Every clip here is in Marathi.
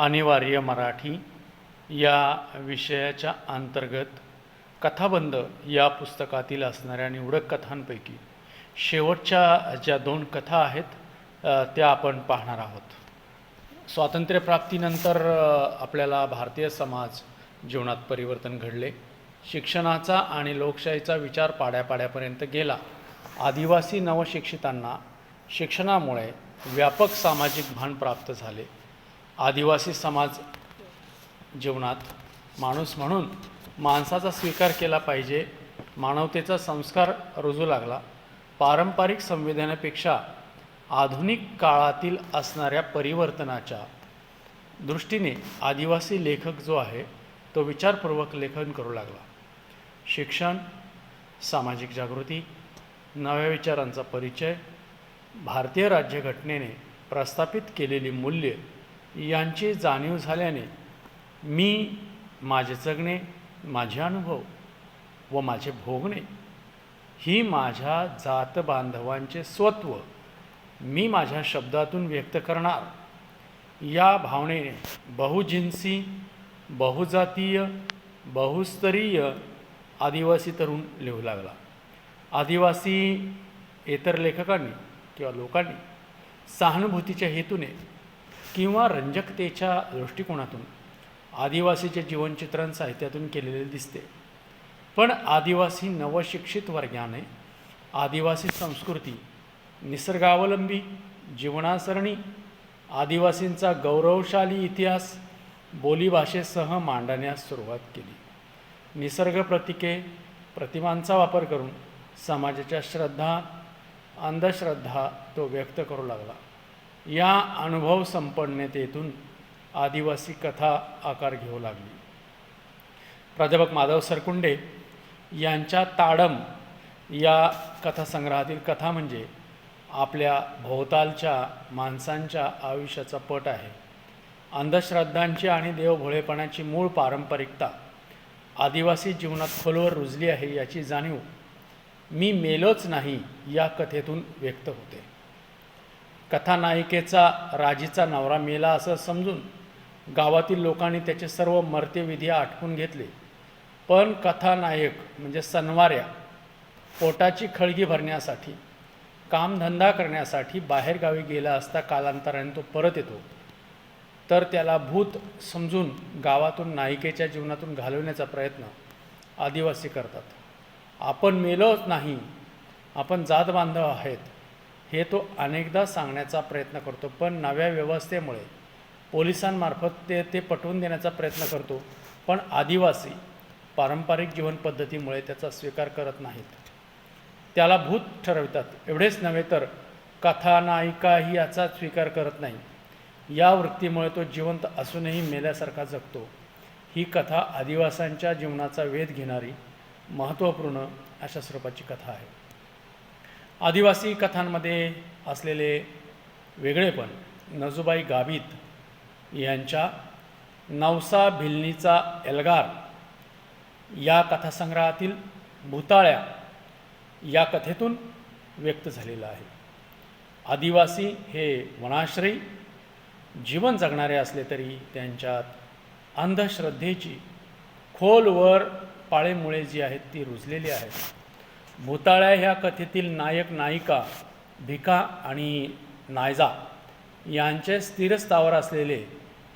अनिवार्य मराठी या विषयाच्या अंतर्गत कथाबंध या पुस्तकातील असणाऱ्या निवडक कथांपैकी शेवटच्या ज्या 2 कथा आहेत त्या आपण पाहणार आहोत। स्वातंत्र्यप्राप्तीनंतर आपल्याला भारतीय समाज जीवनात परिवर्तन घडले। शिक्षणाचा आणि लोकशाहीचा विचार पाड्यापाड्यापर्यंत गेला। आदिवासी नवशिक्षितांना शिक्षणामुळे व्यापक सामाजिक भान प्राप्त झाले। आदिवासी समाज जीवनात माणूस म्हणून माणसाचा स्वीकार केला पाहिजे, मानवतेचा संस्कार रुजू लागला। पारंपरिक संवेदनेपेक्षा आधुनिक काळातील असणाऱ्या परिवर्तनाच्या दृष्टीने आदिवासी लेखक जो आहे तो विचारपूर्वक लेखन करू लागला। शिक्षण, सामाजिक जागृती, नव्या विचारांचा परिचय, भारतीय राज्यघटनेने प्रस्थापित केलेली मूल्ये यांची जाणीव झाल्याने मी, माझे जगणे, माझे अनुभव व माझे भोगणे ही माझ्या जात बांधवांचे स्वत्व मी माझ्या शब्दातून व्यक्त करणार या भावनेने बहुजिन्सी, बहुजातीय, बहुस्तरीय आदिवासी तरुण लिहू लागला। आदिवासी इतर लेखकांनी किंवा लोकांनी सहानुभूतीच्या हेतूने किंवा रंजकतेच्या दृष्टिकोनातून आदिवासीचे जीवनचित्रण साहित्यातून केलेले दिसते। पण आदिवासी नवशिक्षित वर्गाने आदिवासी संस्कृती, निसर्गावलंबी जीवनासरणी, आदिवासींचा गौरवशाली इतिहास बोलीभाषेसह मांडण्यास सुरुवात केली। निसर्ग प्रतीके, प्रतिमांचा वापर करून समाजाच्या श्रद्धा, अंधश्रद्धा तो व्यक्त करू लागला। या अनुभव संपन्नतेतून आदिवासी कथा आकार घेऊ लागली। प्राध्यापक माधव सरकुंडे यांच्या ताडम या कथासंग्रहातील कथा म्हणजे आपल्या भोवतालच्या माणसांच्या आयुष्याचा पट आहे। अंधश्रद्धांची आणि देवभोळेपणाची मूळ पारंपरिकता आदिवासी जीवनात खोलवर रुजली आहे याची जाणीव मी मेलोच नाही या कथेतून व्यक्त होते। कथानायिकेचा राजीचा नवरा मेला असं समजून गावातील लोकांनी त्याचे सर्व मर्त्य विधी आटपून घेतले। पण कथानायक म्हणजे सनवाऱ्या पोटाची खळगी भरण्यासाठी, कामधंदा करण्यासाठी बाहेरगावी गेला असता कालांतराने तो परत येतो, तर त्याला भूत समजून गावातून नायिकेच्या जीवनातून घालवण्याचा प्रयत्न आदिवासी करतात। आपण मेलोच नाही, आपण जात बांधव आहेत हे तो अनेकदा सांगण्याचा प्रयत्न करतो। पण नव्या व्यवस्थेमुळे पोलिसांमार्फत ते पटवून देण्याचा प्रयत्न करतो, पण आदिवासी पारंपरिक जीवन पद्धतीमुळे त्याचा स्वीकार करत नाहीत, त्याला भूत ठरवतात। एवढेच नव्हे तर कथानायिकाही याचा स्वीकार करत नाही। या वृत्तीमुळे तो जिवंत असूनही मेल्यासारखा जगतो। ही कथा आदिवासींच्या जीवनाचा वेध घेणारी महत्त्वपूर्ण अशा स्वरूपाची कथा आहे। आदिवासी कथांमध्ये असलेले वेगळेपण नजूबाई गावित यांच्या नवसा भिलनीचा एल्गार या कथासंग्रहातील भूताळ्या या कथेतून व्यक्त झालेला आहे। आदिवासी हे वनाश्रयी जीवन जगणारे असले तरी त्यांच्यात अंधश्रद्धेची खोलवर पाळेमुळे जी आहेत ती रुजलेली आहेत। भूताळ्या ह्या कथेतील नायक नायिका भिका आणि नायजा यांचे स्थिरस्थावर असलेले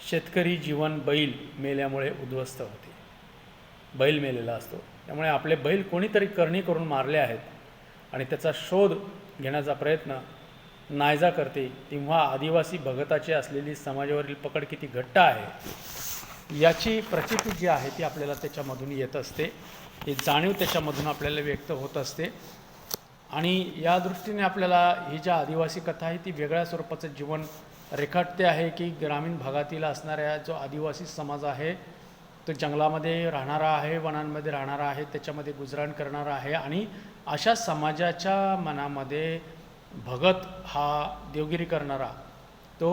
शेतकरी जीवन बैल मेल्यामुळे उद्ध्वस्त होते। बैल मेलेला असतो, त्यामुळे आपले बैल कोणीतरी करणी करून मारले आहेत आणि त्याचा शोध घेण्याचा प्रयत्न नायजा करते। तेव्हा आदिवासी भगताची असलेली समाजावरील पकड किती घट्ट आहे याची प्रचिती जी आहे ती आपल्याला त्याच्यामधून येत असते, ही जाणीव त्याच्यामधून आपल्याला व्यक्त होत असते। आणि या दृष्टीने आपल्याला ही ज्या आदिवासी कथा आहे ती वेगळ्या स्वरूपाचं जीवन रेखाटते आहे की ग्रामीण भागातील असणाऱ्या जो आदिवासी समाज आहे तो जंगलामध्ये राहणारा आहे, वनांमध्ये राहणारा आहे, त्याच्यामध्ये गुजराण करणारा आहे आणि अशा समाजाच्या मनामध्ये भगत हा देवगिरी करणारा तो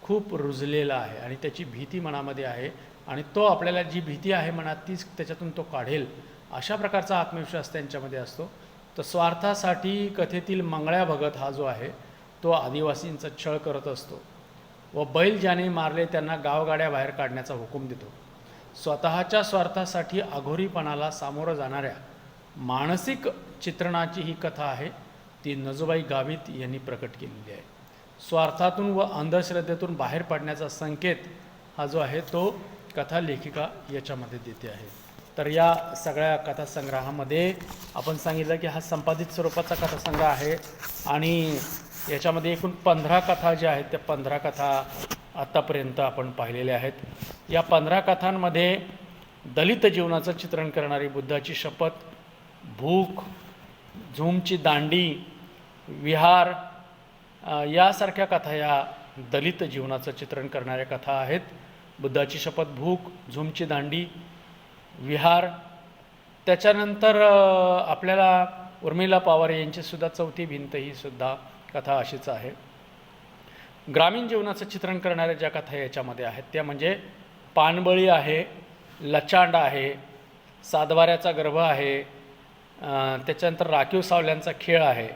खूप रुजलेला आहे आणि त्याची भीती मनामध्ये आहे आणि तो आपल्याला जी भीती आहे मनात तीच त्याच्यातून तो काढेल अशा प्रकारचा आत्मविश्वास त्यांच्यामध्ये असतो। तर स्वार्थासाठी कथेतील मंगळ्या भगत हा जो आहे तो आदिवासींचा छळ करत असतो। व बैल ज्याने मारले त्यांना गावगाड्या बाहेर काढण्याचा हुकूम देतो. स्वतःच्या स्वार्थासाठी अघोरीपणाला सामोरं जाणाऱ्या मानसिक चित्रणाची ही कथा आहे. ती नजूबाई गावित यांनी प्रकट केलेली आहे. स्वार्थातून व अंधश्रद्धेतून बाहेर पडण्याचा संकेत हा जो आहे तो कथा लेखिका याच्यामध्ये देते आहे. तर या सगळ्या कथासंग्रहामध्ये आपण सांगितलं की हा संपादित स्वरूपाचा कथासंग्रह आहे आणि याच्यामध्ये एकूण 15 कथा ज्या आहेत त्या 15 कथा आत्तापर्यंत आपण पाहिलेल्या आहेत. या 15 कथांमध्ये दलित जीवनाचं चित्रण करणारी बुद्धाची शपथ, भूक, झूमची दांडी, विहार यासारख्या कथा या दलित जीवनाचं चित्रण करणाऱ्या कथा आहेत. बुद्धाची शपथ, भूक, झूमची दांडी, विहार. त्याच्यानंतर आपल्याला उर्मिला पवार यांचीसुद्धा चौथी भिंत ही सुद्धा कथा अशीच आहे. ग्रामीण जीवनाचं चित्रण करणाऱ्या ज्या कथा याच्यामध्ये आहेत त्या म्हणजे पानबळी आहे, लचांड आहे, सातबाऱ्याचा गर्भ आहे, त्याच्यानंतर राखीव सावल्यांचा खेळ आहे.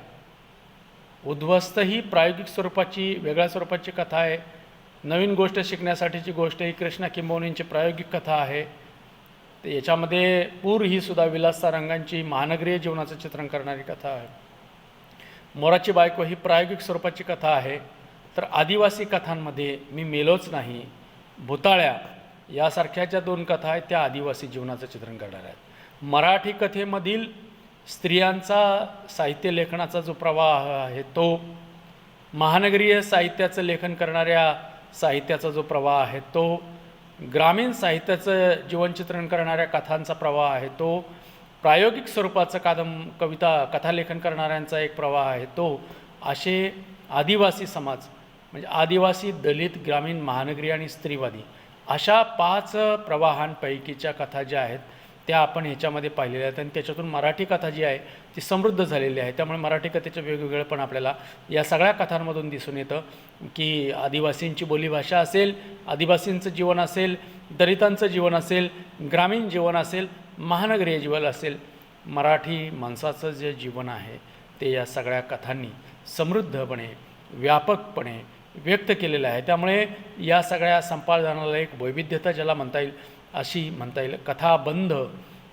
उद्ध्वस्त ही प्रायोगिक स्वरूपाची वेगळ्या स्वरूपाची कथा आहे. नवीन गोष्ट शिकण्यासाठीची गोष्ट ही कृष्णा किंबवणींची प्रायोगिक कथा आहे. याच्यामध्ये पूर ही सुद्धा विलास सारंगांची महानगरीय जीवनाचं चित्रण करणारी कथा आहे. मोराची बायको ही प्रायोगिक स्वरूपाची कथा आहे. तर आदिवासी कथांमध्ये मी मेलोच नाही, भुताळ्या यासारख्या ज्या 2 कथा आहेत त्या आदिवासी जीवनाचं चित्रण करणाऱ्या आहेत. मराठी कथेमधील स्त्रियांचा साहित्य लेखनाचा जो प्रवाह आहे तो, महानगरीय साहित्याचं लेखन करणाऱ्या साहित्याचा जो प्रवाह आहे तो, ग्रामीण साहित्याचं जीवनचित्रण करणाऱ्या कथांचा प्रवाह आहे तो, प्रायोगिक स्वरूपाचं कथालेखन करणाऱ्यांचा एक प्रवाह आहे तो, असे आदिवासी समाज म्हणजे आदिवासी, दलित, ग्रामीण, महानगरी आणि स्त्रीवादी अशा 5 प्रवाहांपैकीच्या कथा ज्या आहेत त्या आपण ह्याच्यामध्ये पाहिलेल्या आहेत. आणि त्याच्यातून मराठी कथा जी आहे ती समृद्ध झालेली आहे. त्यामुळे मराठी कथेचं वेगवेगळेपण आपल्याला या सगळ्या कथांमधून दिसून येतं की आदिवासींची बोलीभाषा असेल, आदिवासींचं जीवन असेल, दलितांचं जीवन असेल, ग्रामीण जीवन असेल, महानगरीय जीवन असेल, मराठी माणसाचं जे जीवन आहे ते या सगळ्या कथांनी समृद्धपणे, व्यापकपणे व्यक्त केलेलं आहे. त्यामुळे या सगळ्या संपादनाला एक वैविध्यता ज्याला म्हणता येईल अशी म्हणता येईल. कथाबंध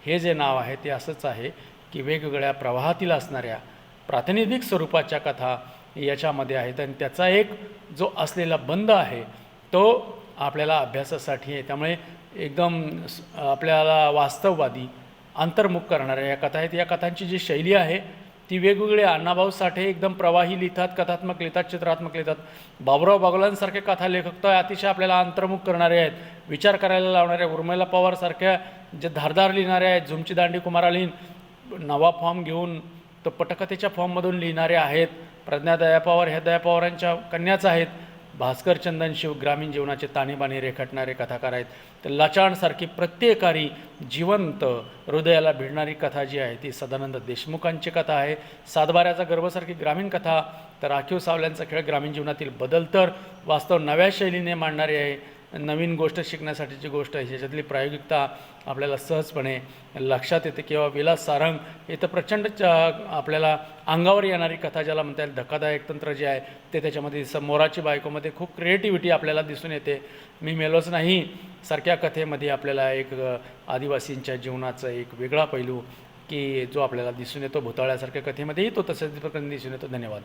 हे जे नाव आहे ते असंच आहे की वेगवेगळ्या प्रवाहातील असणाऱ्या प्रातिनिधिक स्वरूपाच्या कथा याच्यामध्ये आहेत आणि त्याचा एक जो असलेला बंध आहे तो आपल्याला अभ्यासासाठी आहे. त्यामुळे एकदम आपल्याला वास्तववादी, अंतर्मुख करणाऱ्या या कथा आहेत. या कथांची जी शैली आहे ती वेगवेगळे अण्णाभाऊ साठे एकदम प्रवाही लिहितात, कथात्मक लिहितात, चित्रात्मक लिहितात. बाबुराव बागुलांसारखे कथा लेखक तर अतिशय आपल्याला अंतर्मुख करणारे आहेत, विचार करायला लावणारे. उर्मिला पवारसारख्या जे धारदार लिहिणारे आहेत, झुमची दांडी कुमारालीन नवा फॉर्म घेऊन तो पटकथेच्या फॉर्ममधून लिहिणारे आहेत. प्रज्ञा दया पवार ह्या दया पवारांच्या कन्याच आहेत. भास्कर चंदन शिव ग्रामीण जीवनाचे ताणेबाणे रेखाटणारे कथाकार आहेत. तर लाचाणसारखी प्रत्येकारी जिवंत हृदयाला भिडणारी कथा जी आहे ती सदानंद देशमुखांची कथा आहे. सातबाऱ्याचा गर्भसारखी ग्रामीण कथा, तर राखीव सावल्यांचा खेळ ग्रामीण जीवनातील बदल तर वास्तव नव्या शैलीने मांडणारी आहे. नवीन गोष्ट शिकण्यासाठीची गोष्ट आहे, ह्याच्यातली प्रायोगिकता आपल्याला सहजपणे लक्षात येते. किंवा विलास सारंग हे तर प्रचंड आपल्याला अंगावर येणारी कथा ज्याला म्हणता येईल, धक्कादायक तंत्र जे आहे ते त्याच्यामध्ये मोराची बायकोमध्ये खूप क्रिएटिव्हिटी आपल्याला दिसून येते. मी मेलोच नाही सारख्या कथेमध्ये आपल्याला एक आदिवासींच्या जीवनाचा एक वेगळा पैलू की जो आपल्याला दिसून येतो. भुताळ्यासारख्या कथेमध्येही तो तसंच प्रकारे दिसून येतो. धन्यवाद.